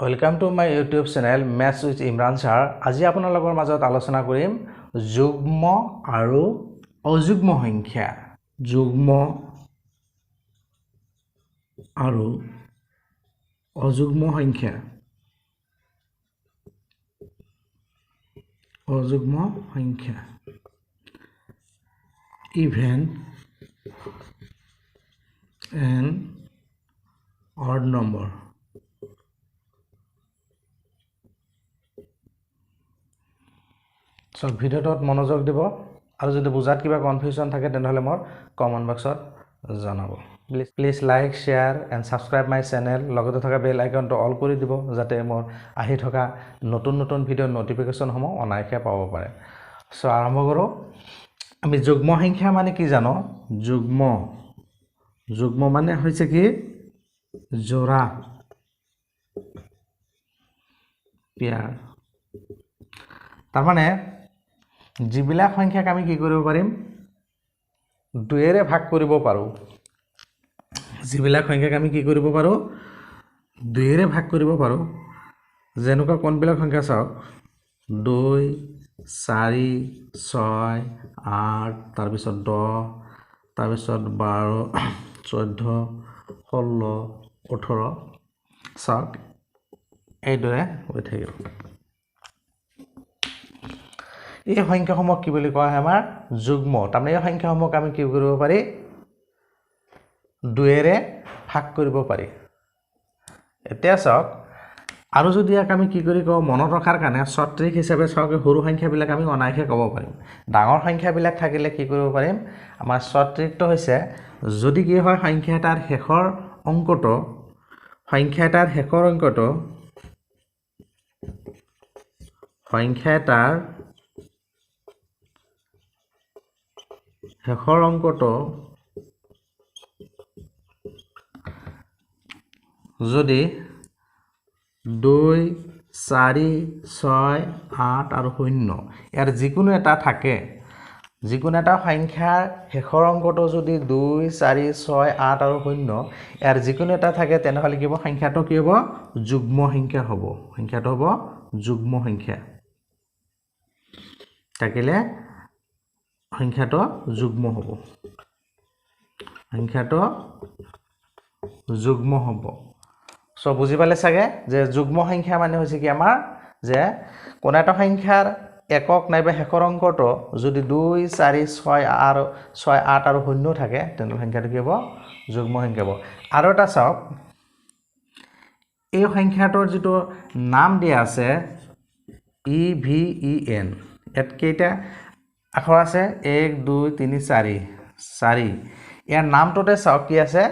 Welcome to my YouTube channel maths with Imran sir. আজি আপোনালোকৰ মাজত আলোচনা কৰিম যুগ্ম আৰু অযুগ্ম সংখ্যা। যুগ্ম আৰু অযুগ্ম সংখ্যা। অযুগ্ম সংখ্যা even and odd number. So ভিডিওটোত মনোযোগ দিব আৰু যদি বুজাত কিবা কনফিউজন থাকে তেনেহলে মোৰ কমেন্ট বক্সত জনাব। Please like share and subscribe my channel. লগতে থকা বেল আইকনটো অল কৰি দিব যাতে মোৰ আহি থকা নতুন নতুন ভিডিঅ' নটিফিকেশ্যনসমূহ অনায়াসে পাব পাৰে। সো আৰম্ভ কৰোঁ। আমি যুগ্ম সংখ্যা মানে কি জানো? যুগ্ম মানে হৈছে কি জোড়া পেয়াৰ। তাৰমানে যিবিলাক সংখ্যাক আমি কি কৰিব পাৰিম? দুইৰে ভাগ কৰিব পাৰোঁ। যিবিলাক সংখ্যাক আমি কি কৰিব পাৰোঁ? দুইৰে ভাগ কৰিব পাৰোঁ। যেনেকুৱা কোনবিলাক সংখ্যা চাওক, 2, 4, 6, 8, তাৰপিছত 10, তাৰপিছত 12, 14, 16, 18 চাওক এইদৰে হৈ থাকিব। এই সংখ্যাসমূহ কি বুলি কোৱা হয়? আমাৰ যুগ্ম। তাৰমানে এই সংখ্যাসমূহক আমি কি কৰিব পাৰি? দুইৰে ভাগ কৰিব পাৰি। এতিয়া চাওক, আৰু যদি ইয়াক আমি কি কৰি কওঁ মনত ৰখাৰ কাৰণে শ্বৰ্ট ট্ৰিক হিচাপে চাওক, সৰু সংখ্যাবিলাক আমি অনায়াসে ক'ব পাৰিম। ডাঙৰ সংখ্যাবিলাক থাকিলে কি কৰিব পাৰিম? আমাৰ শ্বৰ্ট ট্ৰিকটো হৈছে, যদি কি হয় সংখ্যা এটাৰ শেষৰ অংকটো যদি 2, 4, 6, 8 আৰু 0 ইয়াৰ যিকোনো এটা থাকে, যিকোনো এটা সংখ্যাৰ শেষৰ অংকটো যদি 2, 4, 6, 8 আৰু 0 ইয়াৰ যিকোনো এটা থাকে, তেনেহ'লে কি হ'ব? সংখ্যাটো কি হ'ব? যুগ্ম সংখ্যা হ'ব। সংখ্যাটো হ'ব যুগ্ম সংখ্যা। থাকিলে সংখ্যাটো যুগ্ম হ'ব। সংখ্যাটো যুগ্ম হ'ব। সো বুজি পালে চাগে যে যুগ্ম সংখ্যা মানে হৈছে কি আমাৰ, যে কোনো এটা সংখ্যাৰ একক নাইবা শেষৰ অংকটো যদি 2, 4, 6, 8 আৰু 0 থাকে, তেনে সংখ্যাটো কি হ'ব? যুগ্ম সংখ্যা হ'ব। আৰু এটা চাওক, এই সংখ্যাটোৰ যিটো নাম দিয়া আছে EVEN, ইয়াত কেইটা আখৰ আছে? 1, 2, 3, 4 ইয়াৰ নামটোতে চাওক কি আছে?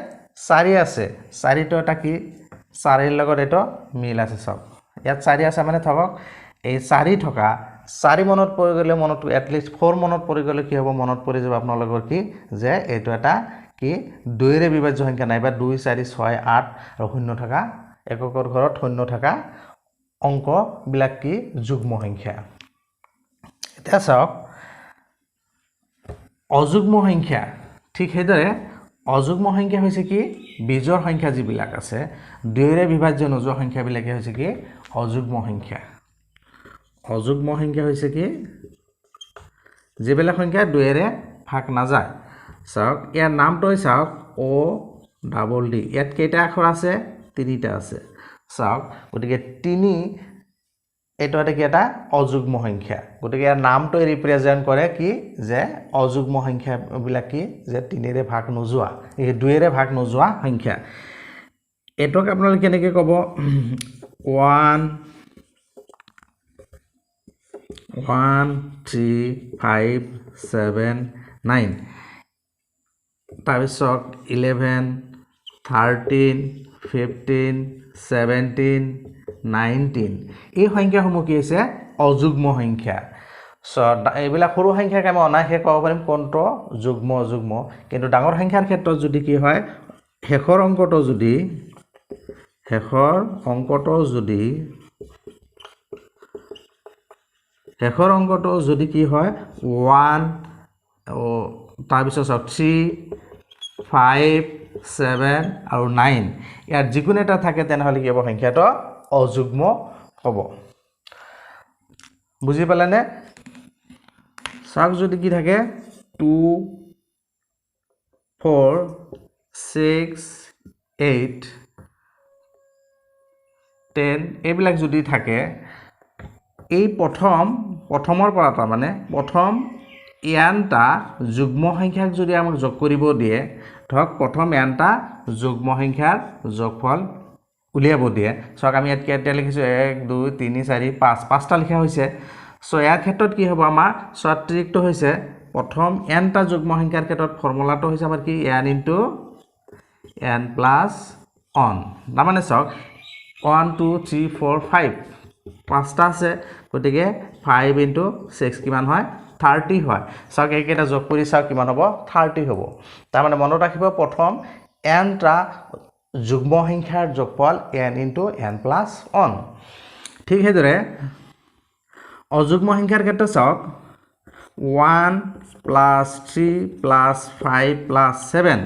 4 আছে। 4টো এটা কি? 4ৰ লগত এইটো মিল আছে। চাওক ইয়াত 4 আছে মানে থাকক এই 4 থকা 4 মনত পৰি গ'লে, এটলিষ্ট 4 মনত পৰি গ'লে কি হ'ব? মনত পৰি যাব আপোনালোকৰ কি, যে এইটো এটা কি দুইৰে বিভাজ্য সংখ্যা, নাইবা 2, 4, 6, 8 আৰু 0 থকা এককৰ ঘৰত 0 থকা অংকবিলাক কি যুগ্ম সংখ্যা। এতিয়া চাওক অযুগ্ম সংখ্যা, ঠিক সেইদৰে অযুগ্ম সংখ্যা হৈছে কি বিজোড় সংখ্যা যিবিলাক আছে, দুইৰে বিভাজ্য নোযোৱা সংখ্যাবিলাকে হৈছে কি অযুগ্ম সংখ্যা। অযুগ্ম সংখ্যা হৈছে কি যিবিলাক সংখ্যা দুইৰে ভাগ নাযায়। চাওক ইয়াৰ নামটোই চাওক ODD। ইয়াত কেইটা আখৰ আছে? 3টা আছে। চাওক, গতিকে 3 এইটো এটা কি এটা অযুগ্ম সংখ্যা। গতিকে ইয়াৰ নামটোই ৰিপ্ৰেজেণ্ট কৰে কি, যে অযুগ্ম সংখ্যাবিলাক কি, যে 3ৰে ভাগ নোযোৱা, এই 2ৰে ভাগ নোযোৱা সংখ্যা। এইটোক আপোনালোকে কেনেকৈ ক'ব? 1, 3, 5, 7, 9, তাৰপিছত 11, 13, 15, 17, 19 এই সংখ্যাসমূহ কি হৈছে? অযুগ্ম সংখ্যা। সো এইবিলাক সৰু সংখ্যাক আমি অনায়াসে ক'ব পাৰিম কোনটো যুগ্ম অযুগ্ম। কিন্তু ডাঙৰ সংখ্যাৰ ক্ষেত্ৰত যদি কি হয়, শেষৰ অংকটো যদি কি হয় 1, তাৰপিছত 3, 5, 7 আৰু 9 ইয়াৰ যিকোনো এটা থাকে, তেনেহ'লে কি হ'ব? সংখ্যাটো অযুগ্ম হ'ব বুজি পালেনে চাওক যদি কি থাকে 2 4 6 8 10 এইবিলাক যদি থাকে এই প্ৰথমৰ পৰা তাৰমানে প্ৰথম এনটা যুগ্ম সংখ্যাক যদি আমাক যোগ কৰিব দিয়ে ধৰক প্ৰথম এনটা যুগ্ম সংখ্যাৰ যোগফল উলিয়াব দিয়ে চাওক আমি ইয়াত কেইটা লিখিছোঁ 1 2 3 4 5 পাঁচটা লিখা হৈছে সো ইয়াৰ ক্ষেত্ৰত কি হ'ব আমাৰ সত্ৰিকটো হৈছে প্ৰথম এনটা যুগ্ম সংখ্যাৰ ক্ষেত্ৰত ফৰ্মুলাটো হৈছে আমাৰ কি n ইনটু n প্লাস 1 তাৰমানে চাওক 1 2 3 4 5 পাঁচটা আছে গতিকে 5 ইনটু 6 কিমান হয় 30 হয় চাওক এইকেইটা যোগ কৰি চাওক কিমান হ'ব 30 হ'ব তাৰমানে মনত ৰাখিব প্ৰথম nটা যুগ্ম সংখ্যাৰ যোগফল n ইনটু n প্লাস 1 ঠিক সেইদৰে অযুগ্ম সংখ্যাৰ ক্ষেত্ৰত চাওক 1 প্লাস 3 প্লাস 5 প্লাস 7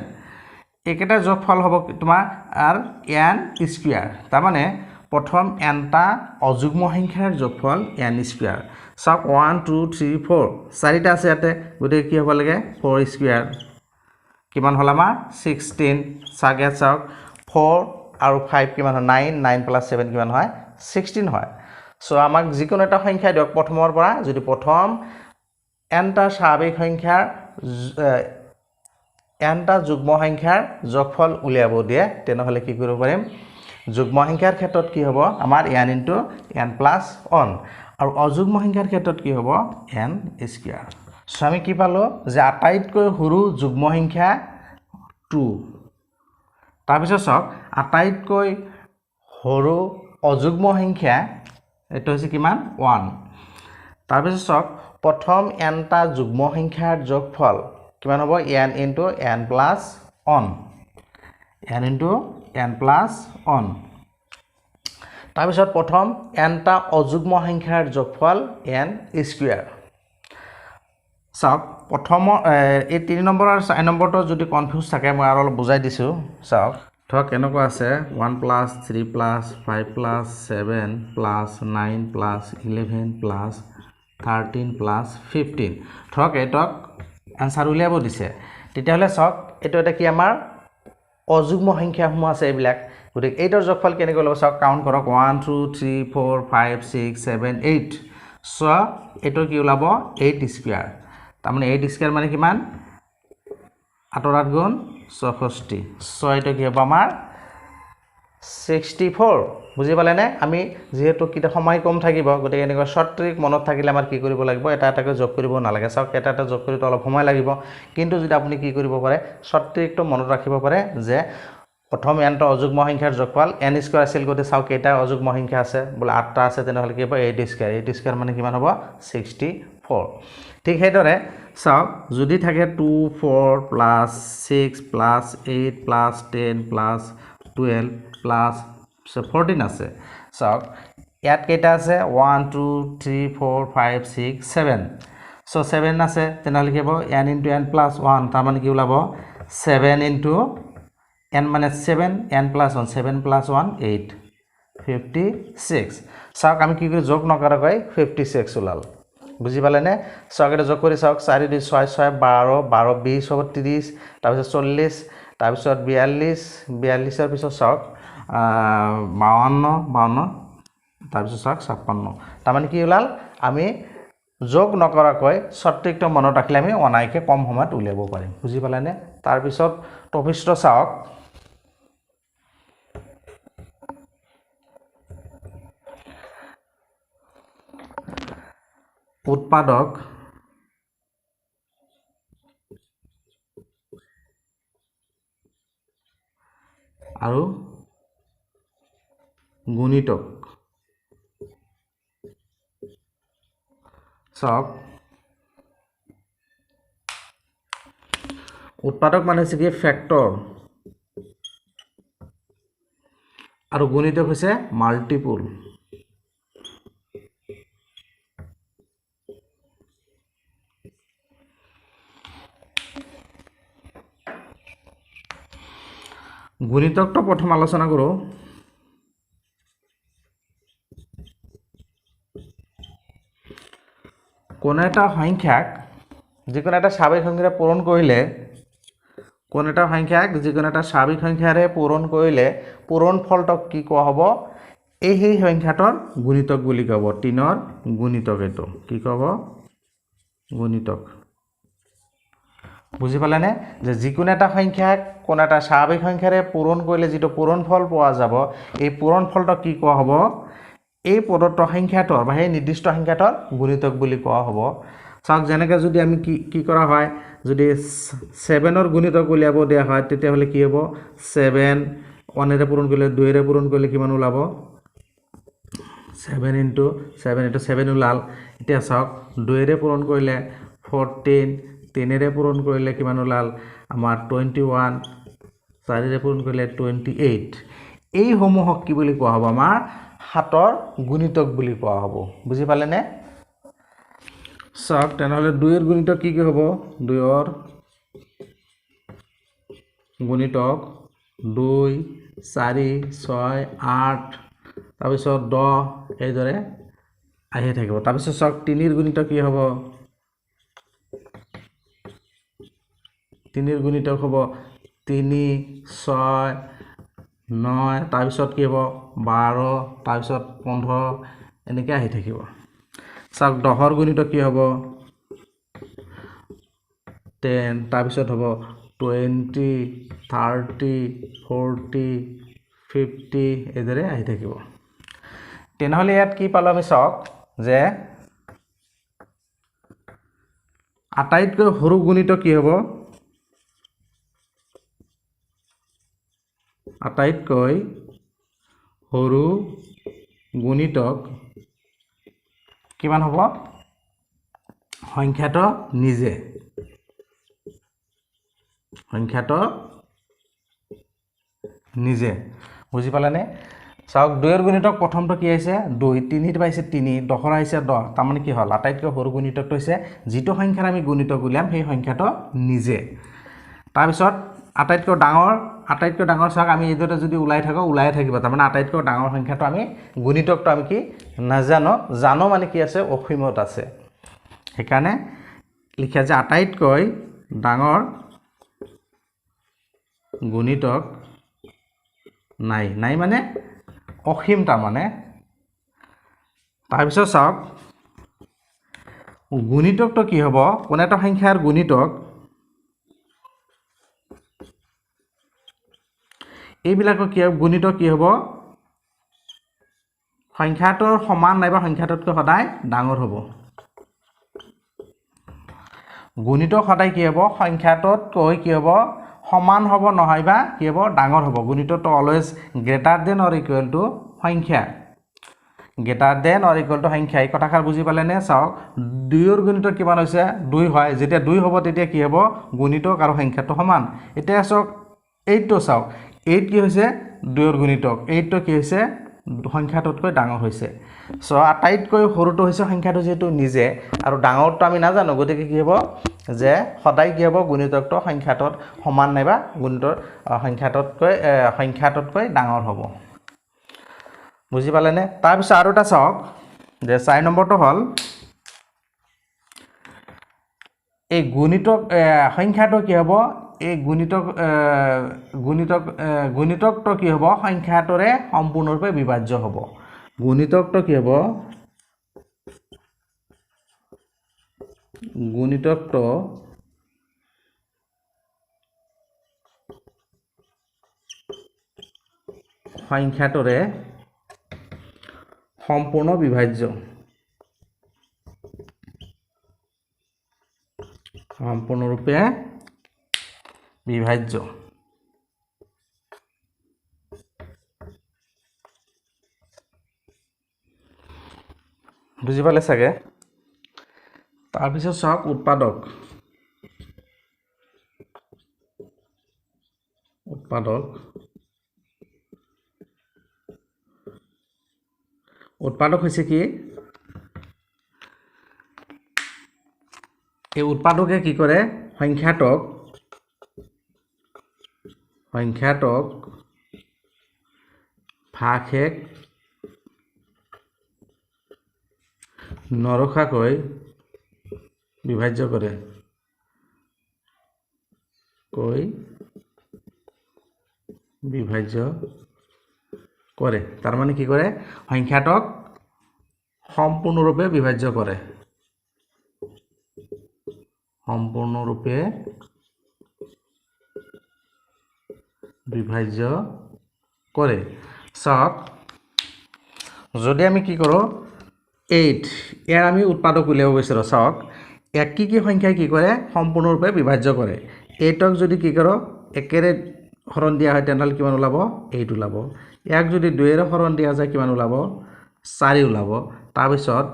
এইকেইটা যোগফল হ'ব তোমাৰ আৰু n স্কয়াৰ তাৰমানে প্ৰথম nটা অযুগ্ম সংখ্যাৰ যোগফল n স্কয়াৰ চাওক 1 2 3 4 চাৰিটা আছে ইয়াতে গতিকে কি হ'ব লাগে 4 স্কয়াৰ কিমান হ'ল আমাৰ 16 চাওক ইয়াত চাওক 4 আৰু 5 কিমান হয় 9 9 প্লাস 7 কিমান হয় 16 হয় সো আমাক যিকোনো এটা সংখ্যা দিয়ক প্ৰথমৰ পৰা যদি প্ৰথম nটা স্বাভাৱিক সংখ্যাৰ nটা যুগ্ম সংখ্যাৰ যোগফল উলিয়াব দিয়ে তেনেহলে কি কৰিব পাৰিম যুগ্ম সংখ্যাৰ ক্ষেত্ৰত কি হ'ব আমাৰ n ইনটু n প্লাস 1 আৰু অযুগ্ম সংখ্যাৰ ক্ষেত্ৰত কি হ'ব n স্কয়াৰ সো আমি কি পালো যে আটাইতকৈ সৰু যুগ্ম সংখ্যা 2 তাৰ পিছত চাওক আটাইতকৈ সৰু অযুগ্ম সংখ্যা এটা হৈছে কিমান 1 তাৰ পিছত চাওক প্ৰথম nটা যুগ্ম সংখ্যাৰ যোগফল কিমান হ'ব n into n plus 1 n into n plus 1 তাৰ পিছত প্ৰথম nটা অযুগ্ম সংখ্যাৰ যোগফল n স্কয়াৰ চাওক প্ৰথম এই 3 নম্বৰ আৰু 4 নম্বৰটো যদি কনফিউজ থাকে মই আৰু অলপ বুজাই দিছো চাওক ধৰক এনেকুৱা আছে 1 plus 3 plus 5 plus 7 plus 9 plus 11 plus 13 plus 15 ধৰক এটক আনসাৰ উলিয়াব দিছে তেতিয়াহলে চাওক এটো এটা কি আমাৰ অযুগ্ম সংখ্যাসমূহ আছে এইবিলাক গতিকে এইটোৰ যোগফল কেনেকৈ ল'ব চাওক কাউন্ট কৰক 1 2 3 4 5 6 7 8 সো এটো কি ওলাব 8 স্কয়াৰ তাৰমানে 8 স্কয়াৰ মানে কিমান 8 8 গুণ 64 সো এটো কি হ'ব আমাৰ 64 বুজি পালেনে আমি যেহেতু কিটা সময় কম থাকিব গতিকে এনেকৈ শৰ্ট ট্ৰিক মনত থাকিলে আমাৰ কি কৰিব লাগিব এটা এটাকৈ যোগ কৰিব নালাগে চাওক এটা এটা যোগ কৰিতে অলপ সময় লাগিব কিন্তু যদি আপুনি কি কৰিব পাৰে শৰ্ট ট্ৰিকটো মনত ৰাখিব পাৰে যে প্ৰথম nটা অযুগ্ম সংখ্যাৰ যোগফল n স্কয়াৰ আছিল গতে চাওক কেইটা অযুগ্ম সংখ্যা আছে বলে 8টা আছে তেনেহলে কি হ'ব 8 স্কয়াৰ মানে কিমান হ'ব 64 ঠিক সেইদৰে চাওক যদি থাকে 2 4 plus 6 plus 8 plus 10 plus 12 plus 14 আছে চাওক ইয়াত কেইটা আছে 1 2 3 4 5 6 7 সো 7 আছে তেনেহলে কি হ'ব n ইনটু n প্লাস 1 তাৰ মানে কি ওলাব 7 ইনটু n মানে 7 n প্লাস 1 7 প্লাস 1 8 56 চাওক আমি কি কৰি যোগ নকৰাকৈ 56 ওলাল বুজি পালেনে চাওক এটা যোগ কৰি চাওক 4 2 6 6 12 12 20 হ'ব 30 তাৰ পিছত 40 তাৰ পিছত 42 42 ৰ পিছত চাওক 52 52 তাৰ পিছত চাওক 56 তাৰ মানে কি ওলাল আমি যোগ নকৰাকৈ সঠিকটো মনত ৰাখিলে আমি অনাইকে কম সময়ত উলিয়াব পাৰিম বুজি পালেনে তাৰ পিছত টপিকটো চাওক উৎপাদক আৰু গুণিতক চাওক উৎপাদক মানে হৈছে কি ফেক্টৰ আৰু গুণিতক হৈছে মাল্টিপল গুণিতকটো প্ৰথম আলোচনা কৰো কোনো এটা সংখ্যাক যিকোনো এটা স্বাভাৱিক সংখ্যাৰে পূৰণ কৰিলে কোনো এটা সংখ্যাক যিকোনো এটা স্বাভাৱিক সংখ্যাৰে পূৰণ কৰিলে পূৰণ ফলটোক কি কোৱা হ'ব সেই সংখ্যাটোৰ গুণিতক বুলি ক'ব 3ৰ গুণিতক এইটো কি ক'ব গুণিতক বুজি পালেনে যে যিকোনো এটা সংখ্যাক কোনো এটা স্বাভাৱিক সংখ্যাৰে পূৰণ কৰিলে যিটো পূৰণ ফল পোৱা যাব এই পূৰণ ফলটোক কি কোৱা হ'ব এই প্ৰদত্ত সংখ্যাটোৰ বা সেই নিৰ্দিষ্ট সংখ্যাটোৰ গুণিতক বুলি কোৱা হ'ব চাওক যেনেকৈ যদি আমি কি কৰা হয় যদি 7ৰ গুণিতক উলিয়াব দিয়া হয় তেতিয়াহ'লে কি হ'ব 7 1 ৰে পূৰণ কৰিলে 2 ৰে পূৰণ কৰিলে কিমান ওলাব 7 into 7 ওলাল এতিয়া চাওক 2 ৰে পূৰণ কৰিলে 14 3 ৰে পূৰণ কৰিলে কিমান ওলাল আমাৰ 21 4 ৰে পূৰণ কৰিলে 28 এই সমূহক কি বুলি কোৱা হ'ব আমাৰ 7ৰ গুণিতক বুলি কোৱা হ'ব বুজি পালেনে চাওক তেনেহ'লে 2ৰ গুণিতক কি হ'ব 2ৰ গুণিতক 2 4 6 8 তাৰপিছত 10 এইদৰে আহি থাকিব তাৰপিছত চাওক 3ৰ গুণিতক কি হ'ব 3ৰ গুণিতক হ'ব 3 6 9 তাৰপিছত কি হ'ব 12 তাৰপিছত 15 এনেকৈ আহি থাকিব চাওক 10ৰ গুণিতক কি হ'ব 10 তাৰপিছত হ'ব 20 30 40 50 এইদৰে আহি থাকিব তেনেহ'লে ইয়াত কি পালোঁ আমি চাওক যে আটাইতকৈ সৰু গুণিতক কি হ'ব আটাইতকৈ সৰু গুণিতক কিমান হ'ব সংখ্যাটো নিজে বুজি পালেনে চাওক 2ৰ গুণিতক প্ৰথমটো কি আহিছে 2 3 পাইছে 3 10 আহিছে 10 তাৰমানে কি হ'ল আটাইতকৈ সৰু গুণিতকটো হৈছে যিটো সংখ্যাৰ আমি গুণিতক উলিয়াম সেই সংখ্যাটো নিজে তাৰপিছত আটাইতকৈ ডাঙৰ চাওক আমি এইদৰে যদি ওলাই থাকিব তাৰমানে আটাইতকৈ ডাঙৰ সংখ্যাটো আমি গুণিতকটো আমি কি জানো মানে কি আছে অসীমত আছে সেইকাৰণে লিখা যে আটাইতকৈ ডাঙৰ গুণিতক নাই মানে অসীম তাৰমানে তাৰপিছত চাওক গুণিতকটো কি হ'ব কোনো এটা সংখ্যাৰ গুণিতক এইবিলাকৰ কি গুণিতক কি হ'ব সংখ্যাটোৰ সমান নাইবা সংখ্যাটোতকৈ সদায় ডাঙৰ হ'ব গুণিতক সদায় কি হ'ব সংখ্যাটোতকৈ কি হ'ব সমান হ'ব নহয় বা কি হ'ব ডাঙৰ হ'ব গুণিতকটো always greater than or equal to সংখ্যা এই কথাষাৰ বুজি পালেনে চাওক 2ৰ গুণিতক কিমান হৈছে 2 হয় যেতিয়া 2 হ'ব তেতিয়া কি হ'ব গুণিতক আৰু সংখ্যাটো সমান এতিয়া চাওক 8টো চাওক 8 কি হৈছে 2ৰ গুণিতক 8টো কি হৈছে সংখ্যাটোতকৈ ডাঙৰ হৈছে সো আটাইতকৈ সৰুটো হৈছে সংখ্যাটো যেটো নিজে আৰু ডাঙৰটো আমি নাজানো গতিকে কি হ'ব যে সদায় কি হ'ব গুণিতকটো সংখ্যাটোত সমান নাইবা গুণিতৰ সংখ্যাটোতকৈ ডাঙৰ হ'ব বুজি পালেনে তাৰপিছত আৰু এটা চাওক যে 4 নম্বৰটো হ'ল এই গুণিতক সংখ্যাটো কি হ'ব এই গুণিতকটো কি হ'ব সংখ্যাটোৰে সম্পূৰ্ণৰূপে বিভাজ্য হ'ব গুণিতকটো কি হ'ব গুণিতকটো সংখ্যাটোৰে সম্পূৰ্ণ বিভাজ্য সম্পূৰ্ণৰূপে বিভাজ্য বুজি পালে চাগে তাৰপিছত চাওক উৎপাদক হৈছে কি এই উৎপাদকে কি কৰে সংখ্যাটোক ভাগশেষ নৰখাকৈ বিভাজ্য কৰে কৈ বিভাজ্য কৰে তাৰ মানে কি কৰে সংখ্যাটোক সম্পূৰ্ণৰূপে বিভাজ্য কৰে সম্পূৰ্ণৰূপে বিভাজ্য কৰে চাওক যদি আমি কি কৰো 8 ইয়াৰ আমি উৎপাদক উলিয়াব বিচাৰো চাওক এক কি সংখ্যাই কি কৰে সম্পূৰ্ণৰূপে বিভাজ্য কৰে 8ক যদি কি কৰো একেৰে হৰণ দিয়া হয় তেনহলে কিমান ওলাব 8 ওলাব ইয়াক যদি 2 এৰে হৰণ দিয়া যায় কিমান ওলাব 4 ওলাব তাৰ পিছত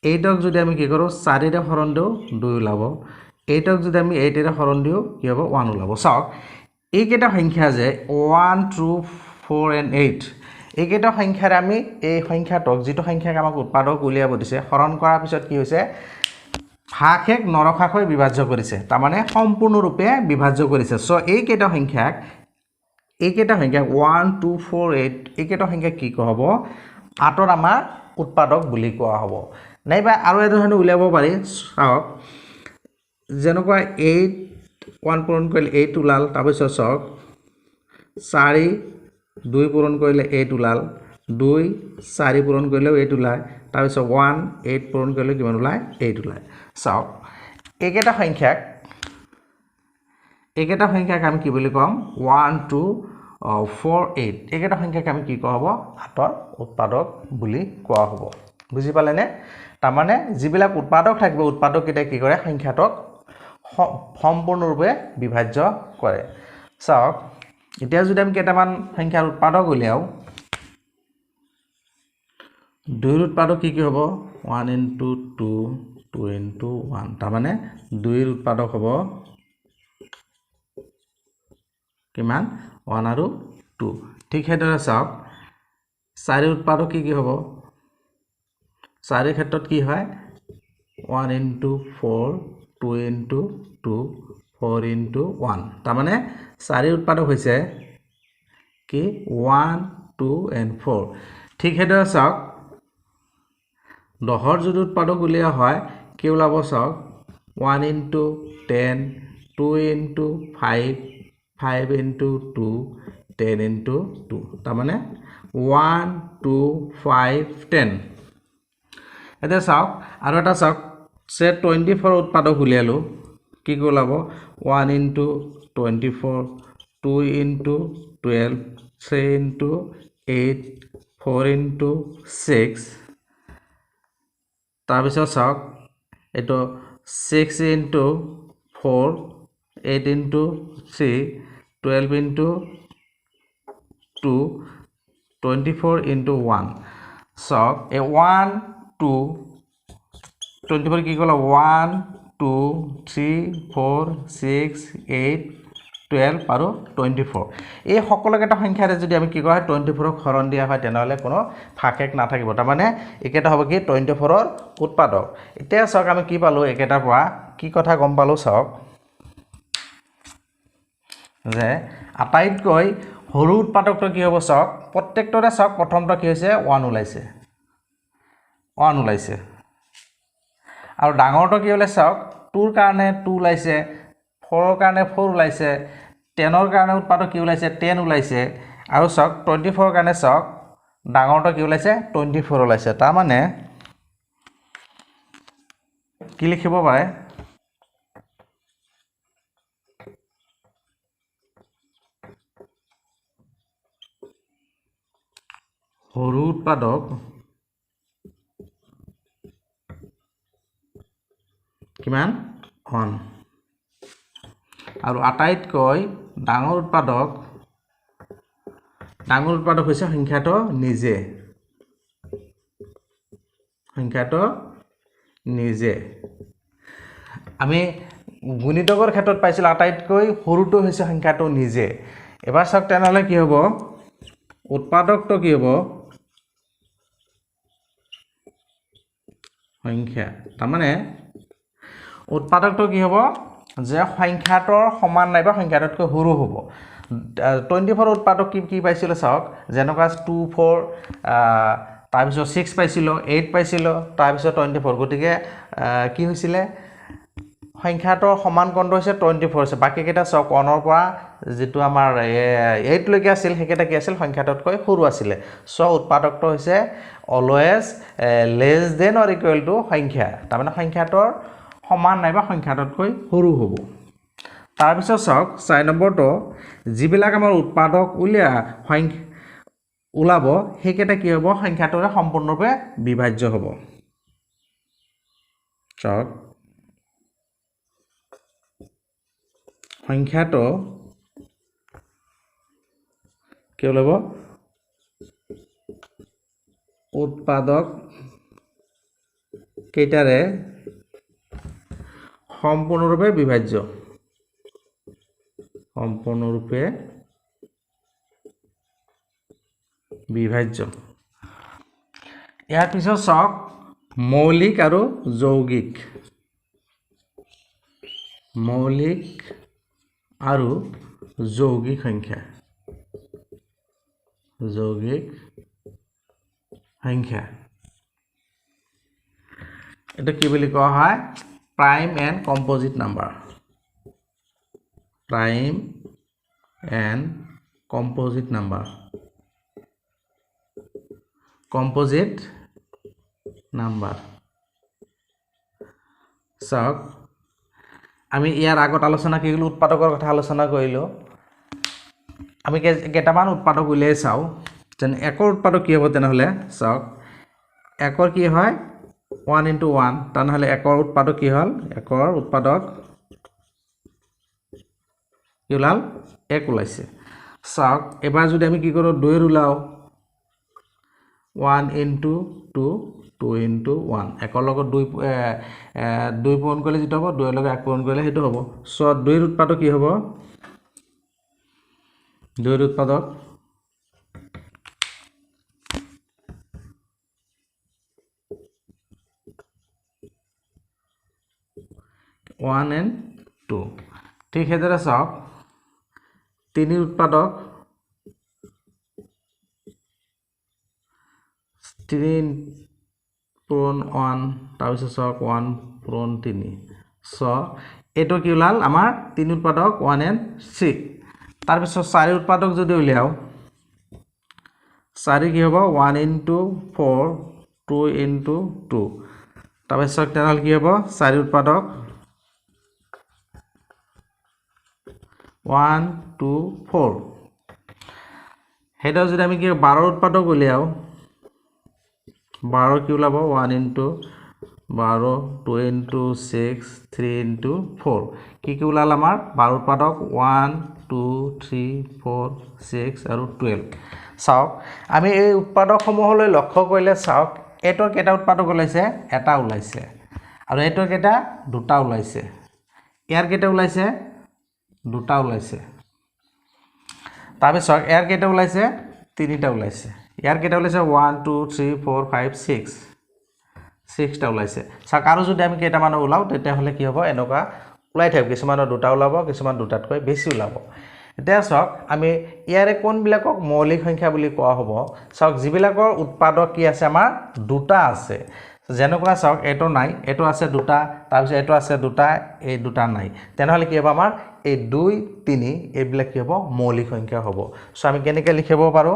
8ক যদি আমি কি কৰো 4 এৰে হৰণ দিও 2 ওলাব 8ক যদি আমি 8 এৰে হৰণ দিও কি হ'ব 1 ওলাব চাওক এই কেইটা সংখ্যা যে 1 2 4 and 8 এই কেইটা সংখ্যাৰ আমি এই সংখ্যাটোক যেটো সংখ্যাক আমাক উৎপাদক উলিয়াব দিছে হৰণ কৰাৰ পিছত কি হৈছে ভাগশেষ নৰখাকৈ বিভাজ্য কৰিছে তাৰ মানে সম্পূৰ্ণৰূপে বিভাজ্য কৰিছে সো এই কেইটা সংখ্যাক 1 2 4 8 এই কেইটা সংখ্যা কি হ'ব আটৰ আমাৰ উৎপাদক বুলি কোৱা হ'ব নাইবা আৰু এধৰণে উলিয়াব পাৰি চাওক যেনেকুৱা 8 1 পূৰণ কৰিলে 8 ওলাল তাৰ পিছত চাওক 4 2 পূৰণ কৰিলে 8 ওলাল 2 4 পূৰণ কৰিলে 8 ওলায় তাৰ পিছত 1 8 পূৰণ কৰিলে কিমান ওলায় 8 ওলায় চাওক এইকেইটা সংখ্যাক আমি কি বুলি কম 1 2 4 8 এইকেইটা সংখ্যাক আমি কি কোৱা হ'ব আটৰ উৎপাদক বুলি কোৱা হ'ব বুজি পালেনে তাৰ মানে যিবিলাক উৎপাদক থাকিব উৎপাদক কেইটা কি কৰে সংখ্যাটোক সম্পূৰ্ণৰূপে বিভাজ্য কৰে চাওক এতিয়া যদি আমি কেইটামান সংখ্যাৰ উৎপাদক উলিয়াও 2 ৰ উৎপাদক কি হ'ব 1 into 2 2 into 1 তাৰ মানে 2 ৰ উৎপাদক হ'ব কিমান 1 আৰু 2 ঠিক হেদৰে চাওক 4 ৰ উৎপাদক কি হ'ব 4 ৰ ক্ষেত্ৰত কি হয় 1 into 4 2 into 2 4 into 1 তাৰ মানে 4 ৰ উৎপাদক হৈছে কি 1 2 and 4 ঠিক হেদৰে চাওক 10 ৰ যদি উৎপাদক উলিয়া হয় কি ওলাব চাওক 1 into 10 2 into 5 5 into 2 10 into 2 তাৰ মানে 1 2 5 10 এটা চাওক আৰু এটা চাওক সে 24 ৰ উৎপাদক উলিয়ালো কি ওলাব 1 into 24 2 into 12 3 into 8 4 into 6 তাৰ পিছত চাওক এটো 6 into 4 8 into 3 12 into 2 24 into 1 চাওক এ 1 2 24 কি কলা 1 2 3 4 6 8 12 আৰু 24 এই সকলোকেইটা সংখ্যাৰে যদি আমি কি কয় 24 ক হৰণ দিয়া হয় তেনহলে কোনো ভাগশেষ নাথাকিব তাৰ মানে একেটা হ'ব কি 24 ৰ উৎপাদক এতিয়া চাওক আমি কি পালো একেটাৰ পৰা কি কথা গম পালো চাওক যে আটাইতকৈ সৰু উৎপাদকটো কি হ'ব চাওক প্ৰত্যেকটোৰে চাওক প্ৰথমটো কি হৈছে 1 ওলাইছে আৰু ডাঙৰটো কি হ'লে চাওক 2 ৰ কাৰণে 2 ওলাইছে 4 ৰ কাৰণে 4 ওলাইছে 10 ৰ কাৰণে উৎপাদক কি ওলাইছে 10 ওলাইছে আৰু চাওক 24 ৰ কাৰণে চাওক ডাঙৰটো কি ওলাইছে 24 ওলাইছে তাৰ মানে কি লিখিব পাৰে সৰু উৎপাদক কিমান 1 আৰু আটাইতকৈ ডাঙৰ উৎপাদক হৈছে সংখ্যাটো নিজে আমি গুণিতকৰ ক্ষেত্ৰত পাইছিল আটাইতকৈ সৰুটো হৈছে সংখ্যাটো নিজে এবাৰ চাওক তেনেহলে কি হ'ব উৎপাদকটো কি হ'ব সংখ্যা তাৰ মানে উৎপাদকটো কি হ'ব যে সংখ্যাটোৰ সমান নাইবা সংখ্যাটোতকৈ সৰু হ'ব 24 উৎপাদক কি পাইছিল চাওক যেনেকুৱা 2 4 তাৰ পিছত 6 পাইছিল 8 পাইছিল তাৰ পিছত 24 গতিকে কি হৈছিল সংখ্যাটোৰ সমান কোণটো হৈছে 24 আছে বাকি কেইটা চাওক 1 ৰ পৰা যেটো আমাৰ 8 লৈকে আছিল হেকেটা কি আছিল সংখ্যাটোতকৈ সৰু আছিল সো উৎপাদকটো হৈছে always less than or equal to সংখ্যা তাৰ মানে সংখ্যাটোৰ সমান নাইবা সংখ্যাটোতকৈ সৰু হ'ব তাৰ পিছত চাওক 4 নম্বৰটো যিবিলাক আমাৰ উৎপাদক উলিয়া সংখ্যা ওলাব হেকেটা কি হ'ব সংখ্যাটোৰে সম্পূৰ্ণৰূপে বিভাজ্য হ'ব চাওক সংখ্যাটো কি ওলাব উৎপাদক কেইটাৰে সম্পূৰ্ণৰূপে বিভাজ্য ইয়াৰ পিছত চাওক মৌলিক আৰু যৌগিক সংখ্যা এটা কি বুলি কোৱা হয় prime and composite number চাওক আমি ইয়াৰ আগত আলোচনা কৰিলো উৎপাদকৰ কথা আলোচনা কৰিলো আমি কেইটামান উৎপাদক উলিয়াই চাও যেন একৰ উৎপাদক কি হ'ব তেনেহলে চাওক একৰ কি হয় 1 into 1 তানহলে একৰ উৎপাদক কি হল একৰ উৎপাদক কি ওলাল 1 ওলাইছে চাওক এবাৰ যদি আমি কি কৰো 2 এৰ উলাও 1 into 2 2 into 1 একৰ লগত 2 পূৰণ কৰিলে যেটো হ'ব 2 এৰ লগত 1 পূৰণ কৰিলে হেতু হ'ব সো 2 এর উৎপাদক কি হ'ব 2 এর উৎপাদক 1 and 2 ঠিক হেদৰে চাওক 3 এৰ উৎপাদক 3 পূৰণ 1 তাৰপিছত চাওক 1 পূৰণ 3 সো এটো কি ওলাল আমাৰ 3 উৎপাদক 1 and 6 তাৰপিছত 4 উৎপাদক যদি উলিয়াও 4 কি হ'ব 1 into 4 2 into 2 তাৰপিছত তেনেহলে কি হ'ব 4 উৎপাদক 1 2 4 হেডা যদি আমি কি 12 উৎপাদক উলিয়াও 12 কি ওলাব 1 into 12 2 into 6 3 into 4 কি ওলাল আমাৰ 12 উৎপাদক 1 2 3 4 6 আৰু 12 চাওক আমি এই উৎপাদকসমূহলৈ লক্ষ্য কৰিলে চাওক এটোৰ কেটা উৎপাদক ওলাইছে এটা ওলাইছে আৰু এটোৰ কেটা দুটা ওলাইছে ইয়াৰ কেটা ওলাইছে দুটা ওলাইছে তাৰপিছত ইয়াৰ কেটা ওলাইছে তিনিটা ওলাইছে ইয়াৰ কেটা ওলাইছে 1 2 3 4 5 6 টা ওলাইছে চাওক আৰু যদি আমি কেটা মান ওলাও তেতিয়া হলে কি হ'ব এনেকা ওলাই থাকিব কিছুমানৰ দুটা ওলাব কিছুমান দুটাতকৈ বেছি ওলাব এতিয়া চাওক আমি ইয়াৰে কোন বিলাকক মৌলিক সংখ্যা বুলি কোৱা হ'ব চাওক যিবিলাকৰ উৎপাদক কি আছে আমাৰ দুটা আছে যেনেকুৱা চাওক এটো নাই এটো আছে দুটা তাৰপিছত এটো আছে দুটা এই দুটা নাই তেনেহলে কি হ'ব আমাৰ এই 2 3 এইবিলাক কি হ'ব মৌলিক সংখ্যা হ'ব সো আমি কেনেকৈ লিখিব পাৰো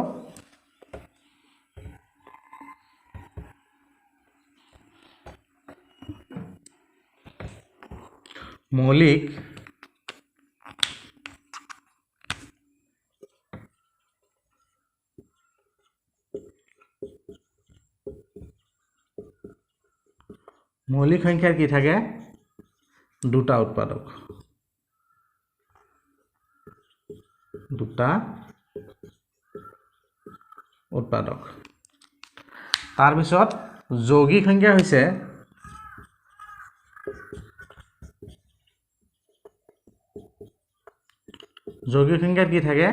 মৌলিক সংখ্যাৰ কি থাকে দুটা উৎপাদক তাৰ পিছত যৌগিক সংখ্যা হৈছে যৌগিক সংখ্যাৰ কি থাকে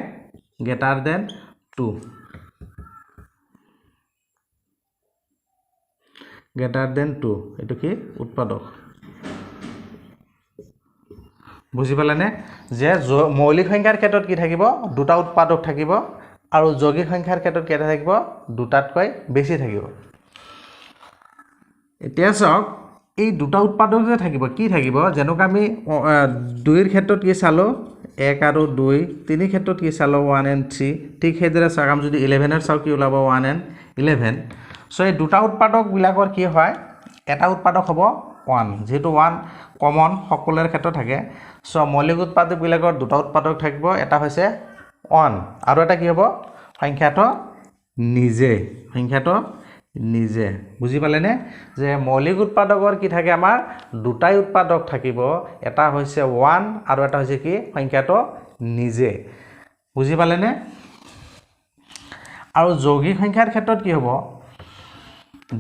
greater than 2 এটো কি উৎপাদক বুজি পালানে যে মৌলিক সংখ্যাৰ ক্ষেত্ৰত কি থাকিব দুটা উৎপাদক থাকিব আৰু যৌগিক সংখ্যাৰ ক্ষেত্ৰত কেটা থাকিব দুটাতকৈ বেছি থাকিব এতিয়া চাওক এই দুটা উৎপাদক যে থাকিব কি থাকিব যেনেকৈ আমি 2ৰ ক্ষেত্ৰত কি চালোঁ 1 আৰু 2 3 ক্ষেত্ৰত কি চালোঁ 1 and 3 ঠিক সেইদৰে চাওক আমি যদি 11ৰ চাওঁ কি ওলাব 1 and 11 সো এই দুটা উৎপাদকবিলাকৰ কি হয় এটা উৎপাদক হ'ব 1 যেহেতু 1 কমন সকলোৰে ক্ষেত্ৰত থাকে সো মৌলিক উৎপাদকবিলাকৰ দুটা উৎপাদক থাকিব এটা হৈছে 1 আৰু এটা কি হ'ব সংখ্যাটো নিজে বুজি পালেনে যে মৌলিক উৎপাদকৰ কি থাকে আমাৰ দুটাই উৎপাদক থাকিব এটা হৈছে 1 আৰু এটা হৈছে কি সংখ্যাটো নিজে বুজি পালেনে আৰু যৌগিক সংখ্যাৰ ক্ষেত্ৰত কি হ'ব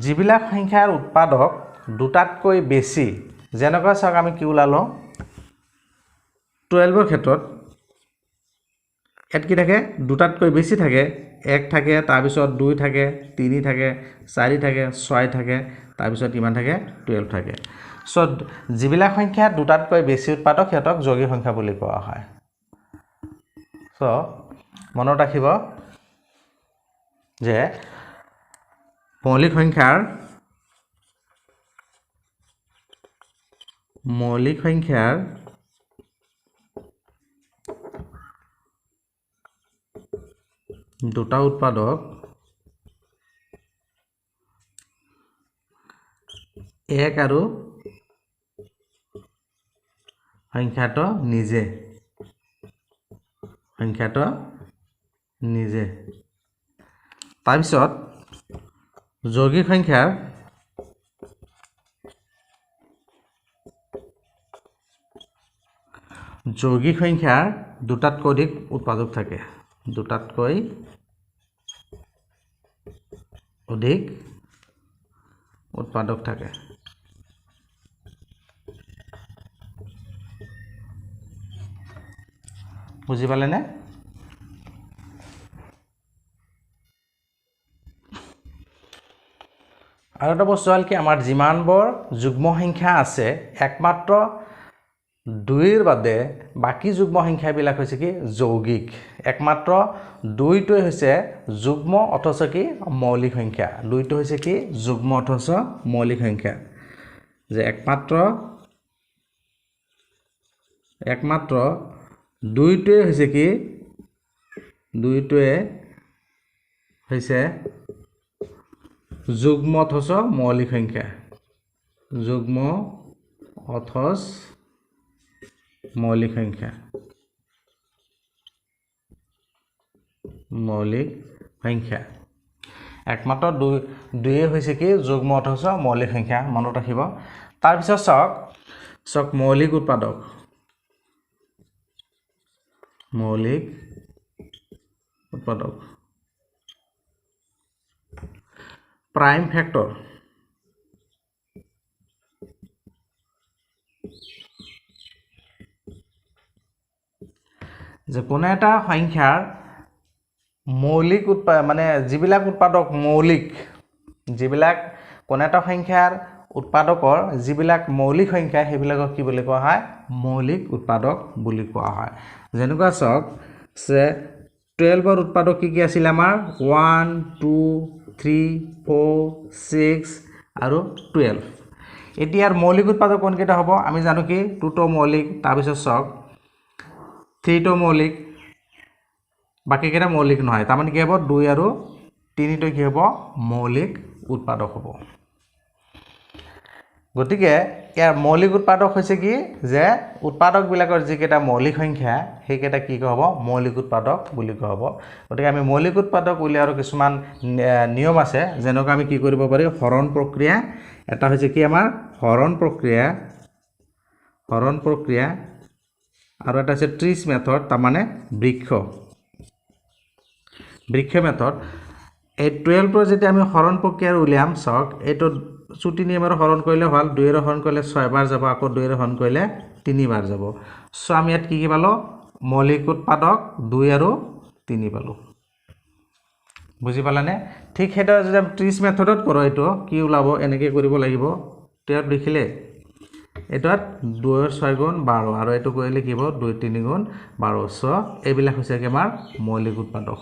যিবিলাক সংখ্যাৰ উৎপাদক দুটাতকৈ বেছি যেনেকৈ চাওক আমি কি ওলালো 12ৰ ক্ষেত্ৰত ইয়াত কি থাকে দুটাতকৈ বেছি থাকে 1 থাকে তাৰ পিছত 2 থাকে 3 থাকে 4 থাকে 6 থাকে তাৰ পিছত কিমান থাকে 12 থাকে সো যিবিলাক সংখ্যা দুটাতকৈ বেছি উৎপাদক হেতক যৌগিক সংখ্যা বুলি কোৱা হয় সো মনত ৰাখিব যে মৌলিক সংখ্যাৰ দুটা উৎপাদক 1 আৰু সংখ্যাটো নিজে তাৰপিছত যৌগিক সংখ্যাৰ দুটাতকৈ অধিক উৎপাদক থাকে বুজি পালেনে আৰু এটা বস্তু হ'ল কি আমাৰ যিমানবোৰ যুগ্ম সংখ্যা আছে একমাত্ৰ 2ৰ বাদে বাকি যুগ্ম সংখ্যাবিলাক হৈছে কি যৌগিক একমাত্ৰ 2টোই হৈছে যুগ্ম অথচ কি মৌলিক সংখ্যা 2টো হৈছে কি যুগ্ম অথচ মৌলিক সংখ্যা যে একমাত্ৰ 2টোৱে হৈছে কি 2টোৱে হৈছে যুগ্ম অথচ মৌলিক সংখ্যা একমাত্ৰ 2য়ে হৈছে কি যুগ্ম অথচ মৌলিক সংখ্যা মনত ৰাখিব তাৰ পিছত চাওক মৌলিক উৎপাদক প্ৰাইম ফেক্টৰ যে কোনো এটা সংখ্যাৰ মৌলিক মানে যিবিলাক উৎপাদক মৌলিক যিবিলাক কোনো এটা সংখ্যাৰ উৎপাদকৰ যিবিলাক মৌলিক সংখ্যা সেইবিলাকক কি বুলি কোৱা হয় মৌলিক উৎপাদক বুলি কোৱা হয় যেনেকুৱা চাওক যে 12ৰ উৎপাদক কি আছিল আমাৰ 1 2 3 4 6 আৰু 12 এতিয়াৰ মৌলিক উৎপাদক কোনকেইটা হ'ব আমি জানো কি 2টো মৌলিক তাৰপিছত চাওক 3টো মৌলিক বাকি কেইটা মৌলিক নহয় তাৰ মানে কি হ'ব 2 আৰু 3টো কি হ'ব মৌলিক উৎপাদক হ'ব গতিকে ইয়াৰ মৌলিক উৎপাদক হৈছে কি যে উৎপাদকবিলাকৰ যিকেইটা মৌলিক সংখ্যা সেইকেইটা কি হ'ব মৌলিক উৎপাদক বুলি কোৱা হ'ব গতিকে আমি মৌলিক উৎপাদক উলিয়াৰ কিছুমান নিয়ম আছে যেনেকৈ আমি কি কৰিব পাৰি হৰণ প্ৰক্ৰিয়া এটা হৈছে কি আমাৰ হৰণ প্ৰক্ৰিয়া আৰু এটা হৈছে ট্ৰিছ মেথড তাৰ মানে বৃক্ষ মেথড এই 12ৰ যেতিয়া আমি হৰণ প্ৰক্ৰিয়াৰ উলিয়াম চাওক এইটো চুটি নিয়মেৰে হৰণ কৰিলে হ'ল 2ৰে হৰণ কৰিলে 6 বাৰ যাব আকৌ 2ৰে হৰণ কৰিলে 3 বাৰ যাব সো আমি ইয়াত কি পালো মৌলিক উৎপাদক 2 আৰু 3 পালো বুজি পালানে ঠিক হেতৰ যদি ট্ৰিছ মেথডত কৰো এটো কি ওলাব এনেকৈ কৰিব লাগিব তেত লিখিলে এটাত 2 ৰ 6 গুণ 12 আৰু এটো কৰিলে কি হ'ব 2 3 গুণ 12 সো এইবিলাক হৈছে কি আমাৰ মৌলিক উৎপাদক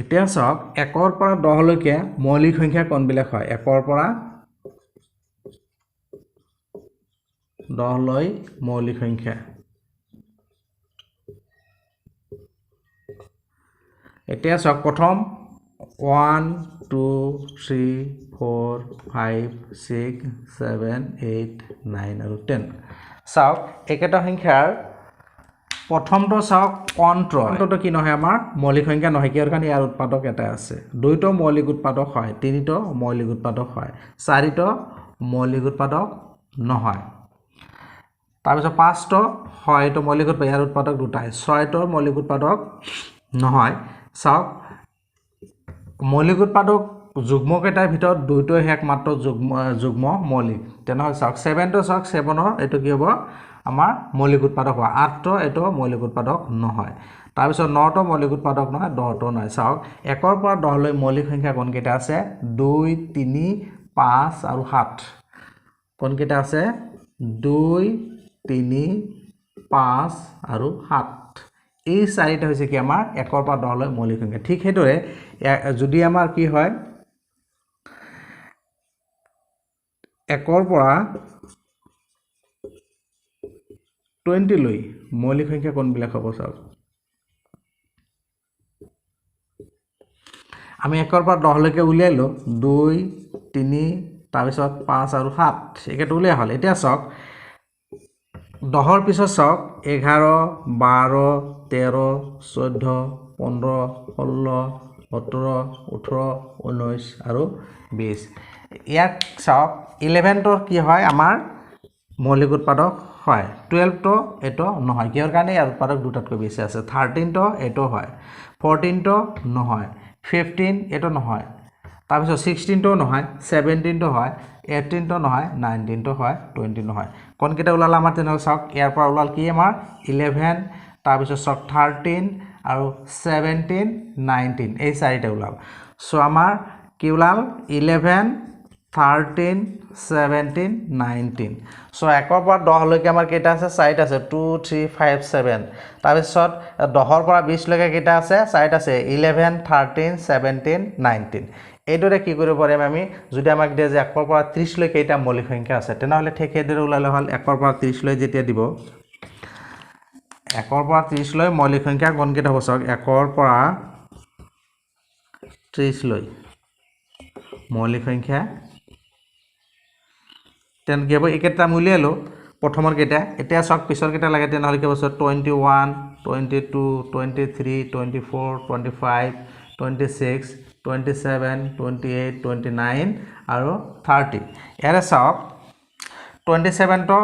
এতিয়া চাওক 1 ৰ পৰা 10 লৈকে মৌলিক সংখ্যা কোনবিলাক হয় 1 ৰ পৰা 10 লৈ মৌলিক সংখ্যা এতিয়া চাওক প্ৰথম 1 2 3 4 5 6 7 8 9 আৰু 10 চাওক একেটা সংখ্যাৰ প্ৰথমটো চাওক কন্ট্ৰটো কি নহয় আমাৰ মৌলিক সংখ্যা নহয় কিয়ৰ কাৰণে ইয়াৰ উৎপাদক এটা আছে দুইটো মৌলিক উৎপাদক হয় তিনিটো মৌলিক উৎপাদক হয় চাৰিটো মৌলিক উৎপাদক নহয় তাৰপিছত পাঁচটো হয় এটো মৌলিক উৎপাদক ইয়াৰ উৎপাদক দুটাই ছয়টো মৌলিক উৎপাদক নহয় চাওক মৌলিক উৎপাদক যুগ্ম কেইটাৰ ভিতৰত দুইটোই একমাত্ৰ যুগ্ম মৌলিক তেনেহ'লে চাওক 7 টো চাওক 7 ৰ এটো কি হ'ব আমাৰ মৌলিক উৎপাদক হয় 8 টো এটো মৌলিক উৎপাদক নহয় তাৰপিছত 9 টো মৌলিক উৎপাদক নহয় 10 টো নহয় চাওক 1 ৰ পৰা 10 লৈ মৌলিক সংখ্যা কোন কেইটা আছে 2 3 5 আৰু 7 কোন কেইটা আছে 2 3 5 আৰু 7 এই চাৰিটা হৈছে কি আমাৰ 1 ৰ পৰা 10 লৈ মৌলিক সংখ্যা ঠিক হেদৰে যদি আমাৰ কি হয় 1 ৰ পৰা 20 লৈ মৌলিক সংখ্যা কোনবিলাক হ'ব চাওক আমি 1 ৰ পৰা 10 লৈকে উলিয়াইলো 2 3 তাৰপিছত 5 আৰু 7 একেটো উলিয়া হ'ল এতিয়া চাওক 10 ৰ পিছত চাওক 11 12 13 14 15 16 17 18 19 আৰু 20 ইয়াক চাওক 11 টোৰ কি হয় আমাৰ মৌলিক উৎপাদক হয় 12 টো এটো নহয় কিয়ৰ কাৰণে ইয়াৰ উৎপাদক দুটাতকৈ বেছি আছে 13 টো এটো হয় 14 টো নহয় 15 এটো নহয় তাৰপিছত 16 টো নহয় 17 টো হয় 18 টো নহয় 19 টো হয় 20 নহয় কোন কেইটা ওলাল আমাৰ তেনেহ'লে চাওক ইয়াৰ পৰা ওলাল কি আমাৰ 11 তাৰপিছত চাওক 13 আৰু 17 19 এই চাৰিটা ওলাল সো আমাৰ কি ওলাল 11 13 17 19 সো 1 ৰ পৰা 10 লৈকে আমাৰ কেইটা আছে চাৰিটা আছে 2 3 5 7 তাৰপিছত 10 ৰ পৰা 20 লৈকে কেইটা আছে চাৰিটা আছে 11 13 17 19 এইটোৰে কি কৰিব পাৰিম আমি যদি আমাক দিয়ে যে 1 ৰ পৰা 30 লৈ কেইটা মৌলিক সংখ্যা আছে তেনেহ'লে ঠিক এইদৰে ওলালে হ'ল 1 ৰ পৰা 30 লৈ যেতিয়া দিব 1 ৰ পৰা 30 লৈ মৌলিক সংখ্যা কোন কেইটা হ'ব চাওক 1 ৰ পৰা 30 লৈ মৌলিক সংখ্যা তেন কি হ'ব একেটা উলিয়ালো প্ৰথমৰ কেইটা এতিয়া চাওক পিছৰ কেইটা লাগে তেনেহ'লে কি হ'ব 21 22 23 24 25 26 27 28 29 আৰু 30 ইয়াৰে চাওক 27 টো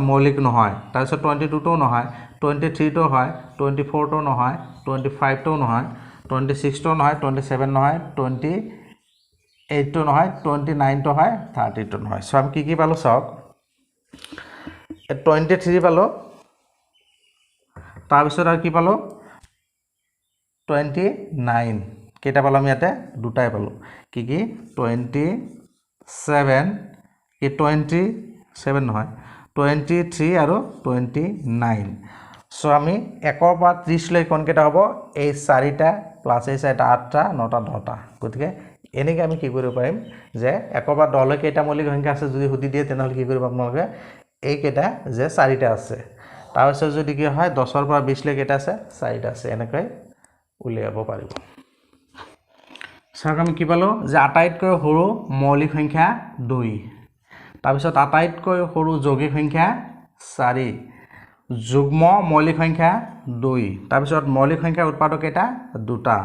মৌলিক নহয় তাৰপিছত 22 টো নহয় 23 টো হয় 24 টো নহয় 25 টো নহয় 26 টো নহয় 27 নহয় 28 টো নহয় 29 টো হয় 30 টো নহয় সো আমি কি পালো চাওক 23 পালো তাৰপিছত আৰু কি পালো 29 কেইটা পালো আমি ইয়াতে দুটাই পালো কি 27 কি 27 নহয় 23 আৰু 29 সো আমি 1 ৰ পৰা 30 লৈ কোন কেইটা হ'ব এই চাৰিটা প্লাস এই চাৰিটা 8টা 9টা 10টা গতিকে এনেকৈ আমি কি কৰিব পাৰিম যে 1 ৰ পৰা 10 লৈ কেইটা মৌলিক সংখ্যা আছে যদি সুধি দিয়ে তেনেহ'লে কি কৰিব আপোনালোকে এই কেইটা যে চাৰিটা আছে তাৰপিছত যদি কি হয় 10 ৰ পৰা 20 লৈ কেইটা আছে চাৰিটা আছে এনেকৈ উলিয়াব পাৰিব চাওক আমি কি পালো যে আটাইতকৈ সৰু মৌলিক সংখ্যা 2 তাৰপিছত আটাইতকৈ সৰু যৌগিক সংখ্যা 4 যুগ্ম মৌলিক সংখ্যা 2 তাৰপিছত মৌলিক সংখ্যাৰ উৎপাদক কেইটা দুটা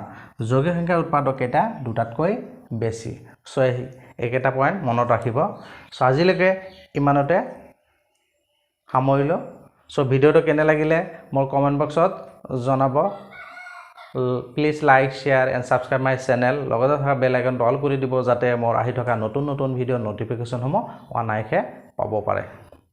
যৌগিক সংখ্যাৰ উৎপাদক কেইটা দুটাতকৈ বেছি সো এইকেইটা পইণ্ট মনত ৰাখিব সো আজিলৈকে ইমানতে সামৰিলো সো ভিডিওটো কেনে লাগিলে মোৰ কমেন্ট বক্সত জনাব please like share and subscribe my channel লগতে থকা বেল আইকনটো অল কৰি দিব যাতে মোৰ আহি থকা নতুন নতুন ভিডিঅ' নটিফিকেশ্যন সমূহ অনায়াসে পাব পাৰে